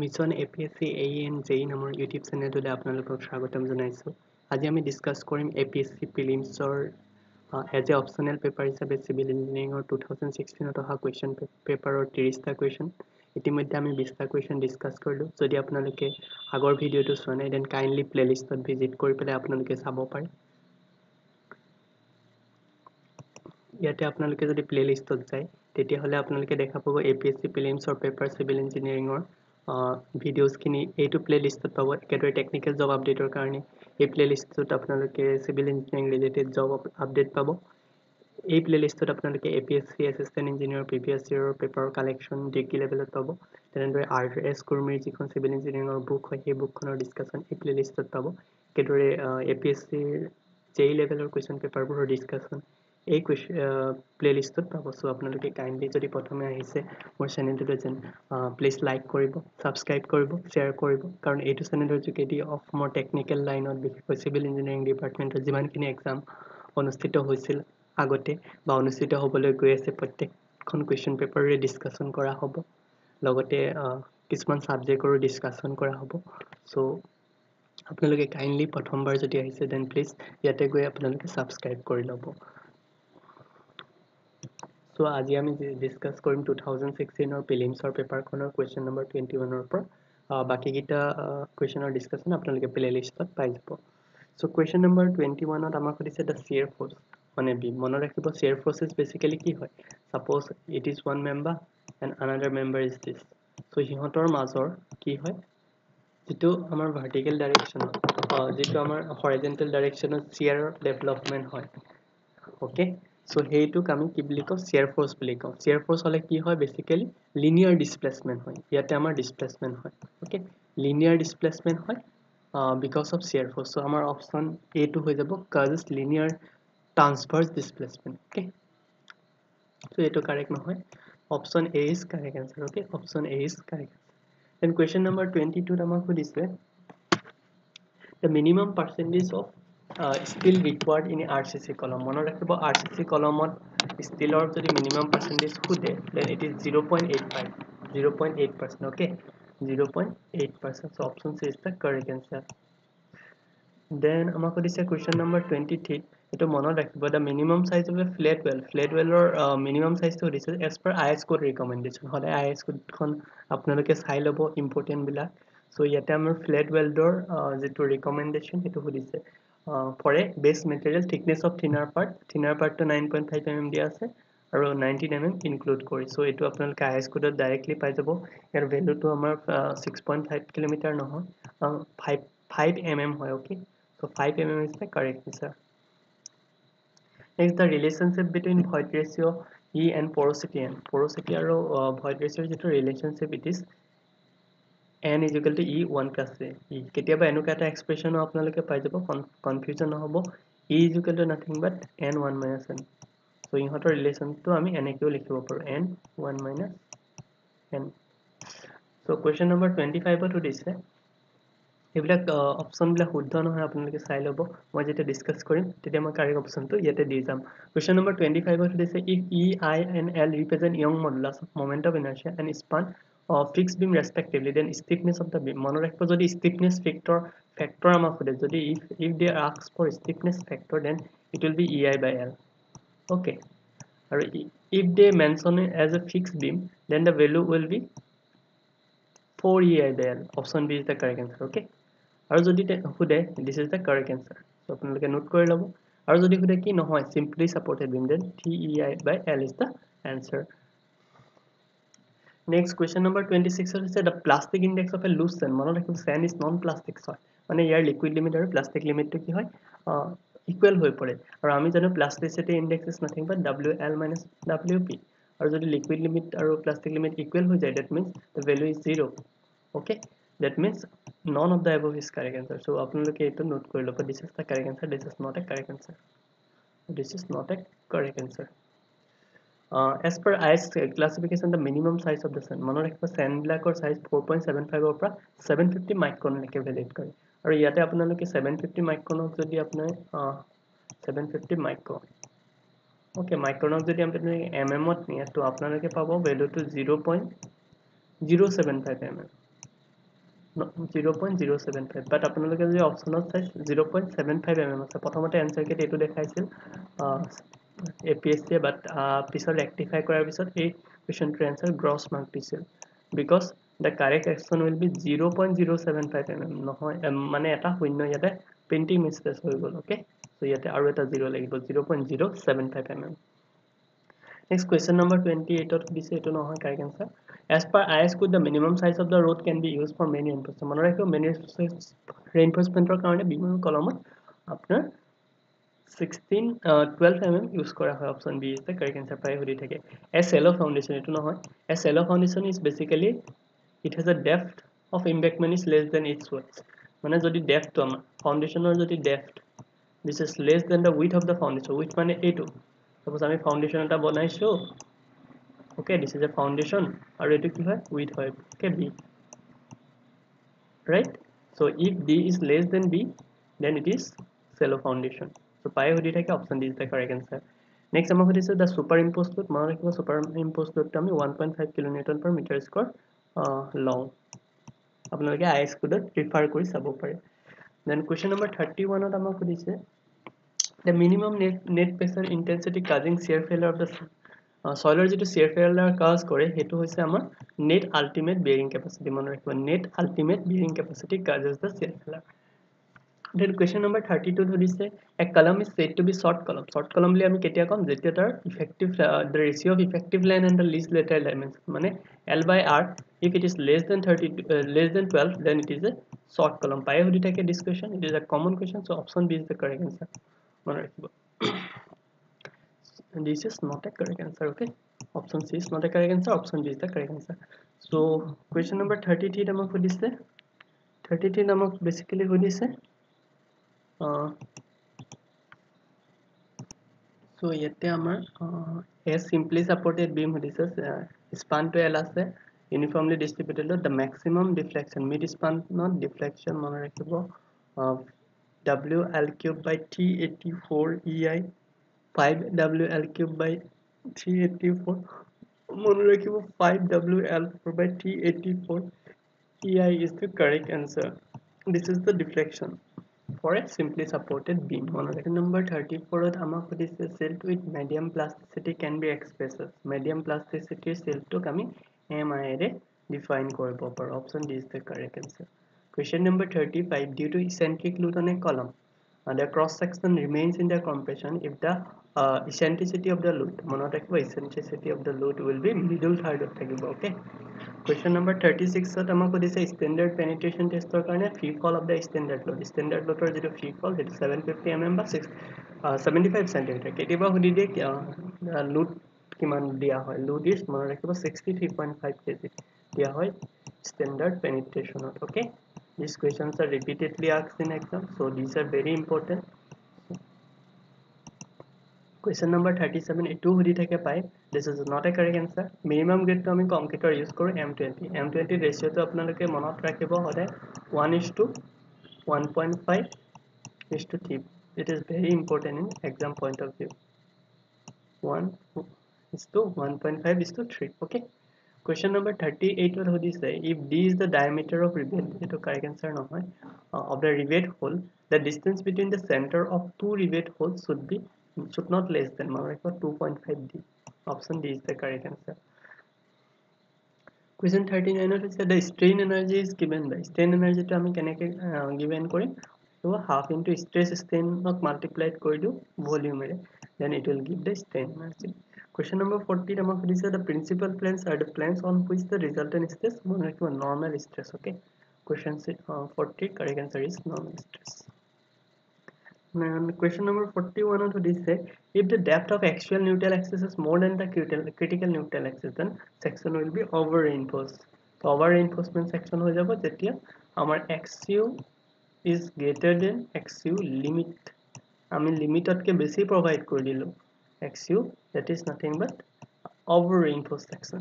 Mission APSC AEN JEE নামৰ YouTube চেনেলটোলৈ আপোনালোকক স্বাগতম জনাইছোঁ। আজি আমি ডিছকাছ কৰিম APSC প্ৰিলিমছৰ এজ এ অপশ্যনেল পেপাৰ হিচাপে চিভিল ইঞ্জিনিয়াৰিঙৰ 2016ত অহা কুৱেশ্যন পেপাৰৰ 30টা কুৱেশ্যন। ইতিমধ্যে আমি 20টা কুৱেশ্যন ডিছকাছ কৰিলোঁ। যদি আপোনালোকে আগৰ ভিডিঅ'টো চোৱা নাই দেন কাইণ্ডলি প্লেলিষ্টত ভিজিট কৰি পেলাই আপোনালোকে চাব পাৰে। ইয়াতে আপোনালোকে যদি প্লেলিষ্টত যায় তেতিয়াহ'লে আপোনালোকে দেখা পাব APSC প্ৰিলিমছৰ পেপাৰ চিভিল ইঞ্জিনিয়াৰিঙৰ ভিডিঅ'ছখিনি এইটো প্লেলিষ্টত পাব। একেদৰে টেকনিকেল জব আপডেটৰ কাৰণে এই প্লেলিষ্টত আপোনালোকে civil engineering related job update পাব। এই প্লেলিষ্টত আপোনালোকে APSC এছিষ্টেণ্ট ইঞ্জিনিয়াৰ প্ৰিভিয়াছ ইয়েৰৰ পেপাৰৰ কালেকশ্যন ডিগ্ৰী লেভেলত পাব। তেনেদৰে RS কুৰ্মীৰ যিখন চিভিল ইঞ্জিনিয়াৰিঙৰ বুক হয় সেই বুকখনৰ ডিছকাশ্যন এই প্লেলিষ্টত পাব। একেদৰে APSCৰ JEE লেভেলৰ কুৱেশ্যন পেপাৰবোৰৰ ডিছকাশ্যন এই প্লেলিষ্টত পাব। চ' আপোনালোকে কাইণ্ডলি যদি প্ৰথমে আহিছে মোৰ চেনেলটোলৈ যেন প্লিজ লাইক কৰিব, ছাবস্ক্ৰাইব কৰিব, শ্বেয়াৰ কৰিব, কাৰণ এইটো চেনেলৰ যোগেদি অসমৰ টেকনিকেল লাইনত বিশেষকৈ চিভিল ইঞ্জিনিয়াৰিং ডিপাৰ্টমেণ্টৰ যিমানখিনি এক্সাম অনুষ্ঠিত হৈছিল আগতে বা অনুষ্ঠিত হ'বলৈ গৈ আছে প্ৰত্যেকখন কুৱেশ্যন পেপাৰৰে ডিছকাশ্যন কৰা হ'ব। লগতে কিছুমান ছাবজেক্টৰো ডিছকাশ্যন কৰা হ'ব। চ' আপোনালোকে কাইণ্ডলি প্ৰথমবাৰ যদি আহিছে দেন প্লিজ ইয়াতে গৈ আপোনালোকে ছাবস্ক্ৰাইব কৰি ল'ব। চ' আজি আমি ডিছকাছ কৰিম 2016ৰ প্ৰিলিমছৰ পেপাৰখনৰ কুৱেশ্যন নম্বৰ 21ৰ পৰা। বাকীকেইটা কুৱেশ্যনৰ ডিছকাশ্যন আপোনালোকে প্লেলিষ্টত পাই যাব। চ' কুৱেশ্যন নম্বৰ 21ত আমাক সুধিছে দ্য শ্বিয়াৰ ফ'ৰ্চ মানে বি। মনত ৰাখিব শ্বিয়াৰ ফ'ৰ্চ ইজ বেচিকেলি কি হয়। Suppose it is one member and another member is this. So' সিহঁতৰ মাজৰ কি হয়, যিটো আমাৰ ভাৰ্টিকেল ডাইৰেকশ্যনত যিটো আমাৰ হৰাইজেণ্টেল ডাইৰেকশ্যনত শ্বিয়াৰৰ ডেভেলপমেণ্ট হয়। অ'কে, চ' সেইটোক আমি কি বুলি কওঁ, শ্বিয়াৰ ফ'ৰ্চ বুলি কওঁ। শ্বিয়াৰ ফ'ৰ্চ হ'লে কি হয়, বেচিকেলি লিনিয়াৰ ডিছপ্লেচমেণ্ট হয়। ইয়াতে আমাৰ ডিছপ্লেচমেণ্ট হয়। অ'কে, লিনিয়াৰ ডিছপ্লেচমেণ্ট হয় because of shear force. So' আমাৰ অপশ্যন এটো হৈ যাব cause linear transverse displacement. Okay, so' এইটো কাৰেক্ট নহয়। Option A is correct answer. Okay, option A is correct answer. Then question number 22ত আমাক সুধিছে the minimum percentage of steel required in RCC column. মনত ৰাখিব RCC কলমত ষ্টিলৰ যদি minimum percentage সোধে then it is 0.85, 0.8%. okay, 0.8%. so option C is the correct answer. then আমাক সুধিছে question number 23, এইটো মনত ৰাখিব the minimum size of a flat well. flat wellৰ minimum size টো সুধিছে as per IS code recommendation. সদায় IS code খন আপোনালোকে চাই ল'ব ইম্পৰ্টেণ্ট বিলাক। চ' ইয়াতে আমাৰ ফ্লেট ৱেল্ডৰ যিটো ৰিকমেণ্ডেশ্যন সেইটো সুধিছে ফৰ এ বেছ মেটেৰিয়েল থিকনেছ অফ থিনাৰ পাৰ্টটো 9.5 mm দিয়া আছে আৰু 19 mm ইনক্লুড কৰি। চ' এইটো আপোনালোকে IS কোডত ডাইৰেক্টলি পাই যাব। ইয়াৰ ভেলুটো আমাৰ 6.5 কিলোমিটাৰ নহয়, 5 mm হয়। Okay, so' 5 mm is the correct answer. Next the relationship between void ratio' e and porosity n. Porosity আৰু ভইড ৰেচিঅ'ৰ যিটো relationship it is n is equal to e 1 plus a. কেতিয়াবা এনেকুৱা এটা এক্সপ্ৰেশ্যনো আপোনালোকে পাই যাব, কনফিউজন নহ'ব। e is equal to nothing but n 1 minus n. চ' ইহঁতৰ ৰিলেশ্যনটো আমি এনেকৈও লিখিব পাৰোঁ, n 1 minus n. চ' কুৱেশ্যন নম্বৰ 25ত সুধিছে, এইবিলাক অপশ্যনবিলাক শুদ্ধ নহয়, আপোনালোকে চাই ল'ব। মই যেতিয়া ডিছকাছ কৰিম তেতিয়া মই কাৰেক্ট অপশ্যনটো ইয়াতে দি যাম। কুৱেশ্যন নম্বৰ 25ত সুধিছে if E, I and L represent young modulus of moment of inertia and span fixed beam respectively, then stiffness of the beam. মনত ৰাখিব যদি stiffness factor আমাক সোধে, যদি if they ask for stiffness factor then it will be EI by L. okay, আৰু if they mention it as a fixed beam then the value will be 4 EI by L. option B is the correct answer. okay, আৰু যদি সোধে this is the correct answer. so আপোনালোকে note কৰি ল'ব। আৰু যদি সোধে কি নহয় simply supported beam then 3 EI by L is the answer. Next question number 26 is the plastic index of a loose sand. মনত ৰাখিব sand is non plastic হয়, মানে ইয়াৰ liquid limit আৰু plastic limit টো কি হয় ইকুৱেল হৈ পৰে। আৰু আমি জানো plasticity index is nothing but WL minus WP. আৰু যদি liquid limit আৰু plastic limit ইকুৱেল হৈ যায় that means the value is 0. okay, that means none of the above is correct answer. so আপোনালোকে এইটো নোট কৰি ল'ব, this is the correct answer, this is not a correct answer, this is not a correct answer. As per IS classification, the minimum size of the sand. মনত ৰাখিব sand বিলাকৰ size 4.75 ৰ পৰা 750 micron লৈকে ভেৰিয়েট কৰে। আৰু ইয়াতে আপোনালোকে 750 micronক যদি আপোনাৰ 750 micron, okay, micronক যদি আপুনি mm ত নিয়ে তো আপোনালোকে পাব ভেলুটো 0.075 mm. 0.075 বাট আপোনালোকে যদি অপচনত চাই 0.75 mm আছে প্ৰথমতে এনসাৰ কেট এইটো দেখাইছিল APSC বাট পিছত ৰেক্টিফাই কৰাৰ পিছত এই কোৱেশ্চনটোৰ এনসাৰ গ্ৰছ মাৰ্ক দিছিল because the correct action will be 0.075 mm নহয় মানে এটা শূন্য ইয়াতে প্ৰিন্টিং মিস্টেক হৈ গল ওকে সো ইয়াতে আৰু এটা 0 লাগিব 0.075 mm next question number 28 ত দিছে এটো নহয় correct answer as per IS code the minimum size of the road can be used for many reinforcement মনে ৰাখিব many reinforcementৰ কাৰণে বিম কলমত আপোনাৰ 12 mm use কৰা হয় option B is the correct answer প্ৰায় হৰি থাকে a shallow foundation এটো নহয় a shallow foundation is basically it has a depth of embankment is less than its width মানে যদি depth তো আমাৰ ফাউন্ডেশনৰ যদি depth this is less than the width of the foundation width মানে এটো suppose আমি ফাউন্ডেশন এটা বনাইছো okay this is a foundation আৰু এটো কি হয় width হয় okay B right so if D is less than B then it is shallow foundation so পাই হদি থাকে option D is the correct answer next আমাক হদিছে the superimposed load মানে ৰাখিব superimposed load টো আমি 1.5 kilonewton per meter square long আপোনালোকে IS code refer কৰি চাব পাৰে then question number 31 ত আমাক হদিছে the minimum net pressure intensity causing shear failure of the soiler যেটো shear failure cause কৰে হেতু হৈছে আমাৰ net ultimate bearing capacity মনে ৰাখিব net ultimate bearing capacity causes the shear failure then question number 32 ধৰিছে a column is said to be short column বুলি আমি কেতিয়া কম যেতিয়া তাৰ effective the ratio of effective line and the least lateral dimension মানে L by R if it is less than 12 then it is a short column পাই হদি থাকে this question it is a common question so option B is the correct answer মনে ৰাখিব and this is not a correct answer okay option C is not a correct answer option D is the correct answer so question number 33 আমাক হদিছে 33 আমাক basically হদিছে so yete amar a simply supported beam hodises span to L ase uniformly distributed the maximum deflection mid span not deflection mone rakhibo W L cube by 384 EI 5 W L cube by 384 mone rakhibo 5 W L by 384 EI is the correct answer this is the deflection for a simply supported beam. Number 34 amak hodise silt with medium plasticity can be expressed. Medium plasticity silt to kami MI re define koribo par option D is the correct answer. Question number 35 due to eccentric load on a column the cross section remains in the compression if the eccentricity of the load eccentricity of the load will be middle third of thakibo okay question number 36 ত আমাক কৈছে standard penetration test ৰ কাৰণে free fall of the standard load ৰ যেটো free fall যেটো 750 mm বা 75 cm কেতিয়াবা হদি দিয়ে load কিমান দিয়া হয় load is মনে ৰাখিব 63.5 kg দিয়া হয় standard penetration okay these questions are repeatedly asked in exam so these are very important question number 37 etu hodi thake pai this is not a correct answer minimum grade to ami computer use koru m20 ratio to apnaloke monot rakhibo hode 1:1.5:3 it is very important in exam point of view 1:1.5:3 okay question number 38 what hodi say if D is the diameter of rivet eto correct answer no hoy of the rivet hole the distance between the center of two rivet holes should not less than 2.5 D option D is the correct answer question 39 is the strain energy is given by strain energy to ami keneke given korim so half into stress strain not multiplied kori do volume re then it will give the strain energy question number 40 amak is the principal planes are the planes on which the resultant stress normal stress okay question 40 correct answer is normal stress and question number 41 what is say if the depth of axial neutral axis is more than the critical neutral axis then section will be over reinforced so over reinforcement section ho jabo jetia amar xu is greater than xu limit ami limit otke beshi provide kori dilu xu that is nothing but over reinforced section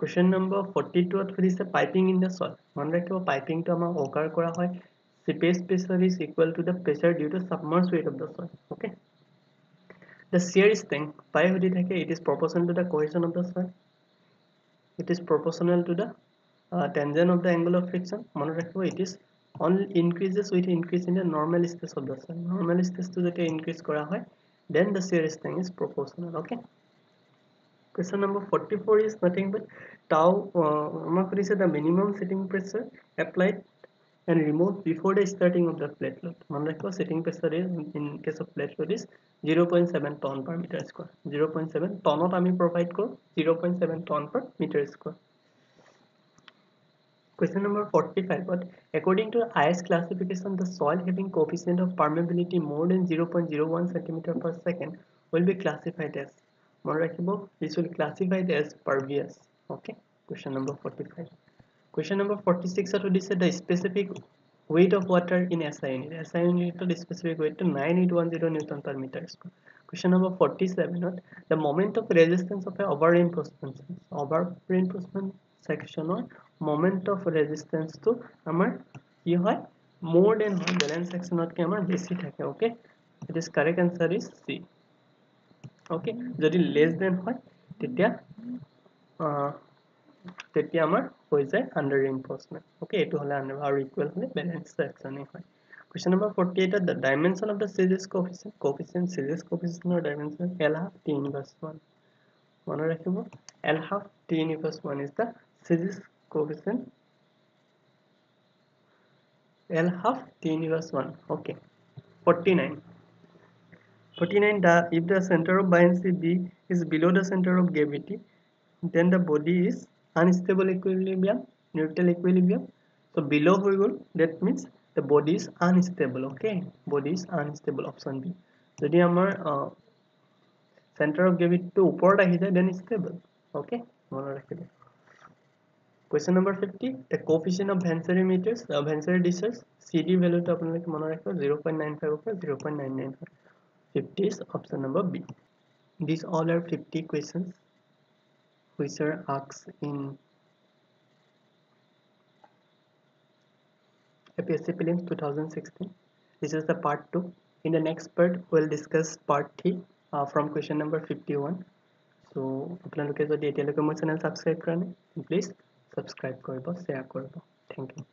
question number 42 what is the piping in the soil mone rakhibo piping to amar occur kora hoy seepage pressure is equal to the pressure due to submerged weight of the soil okay the shear strength pi hodi thake it is proportional to the cohesion of the soil it is proportional to the tangent of the angle of friction মনত ৰাখিব it is only increases with increase in the normal stress of the cell normal stress to যেতিয়া increase কৰা হয় then the shear strength is proportional okay question number 44 is nothing but tau আমাক সুধিছে the minimum setting pressure applied and removed before the starting of the plate load মনত ৰাখিব setting pressure is in case of plate load is 0.7 ton per meter square 0.7 tonot আমি provide কৰো 0.7 ton per meter square Question number 45. But according to IS classification, the soil having coefficient of permeability more than 0.01 centimeter per second will be classified as. This will classified as pervious. Okay. Question number 45. Question number 46. This is the specific weight of water in SI unit. SI unit the specific weight to 9810 Newton per meter square. Question number 47. The moment of resistance of an over-reinforcement section or moment of resistance to amar ki hoy more than hoy balance section ke amar beshi thake okay it is correct answer is C okay jodi less than hoy tetia amar hoy jay under reinforcement okay etu hole under or equal hole balance section e hoy question number 48 the dimension of the series coefficient series coefficient or dimension L half T inverse 1 mone rakhibo L half T inverse 1 is the series coefficient L half T inverse 1 okay 49 if the center of buoyancy B is below the center of gravity then the body is unstable equilibrium neutral equilibrium so below that means the body is unstable okay body is unstable option B jodi amar center of gravity to upor ahi jay then stable okay mone rakhibo Question number 50. The coefficient of Vansary meters, Vansary dishes, CD value to apnalike mone rakhibo 0.95 or 0.995. 50 is option number B. These all are 50 questions which are asked in APSC Prelims 2016. This is the part 2. In the next part, we'll discuss part 3 from question number 51. So, apnaloke jodi etialoke mon channel subscribe kora nai, please subscribe koribo, share koribo. Thank you.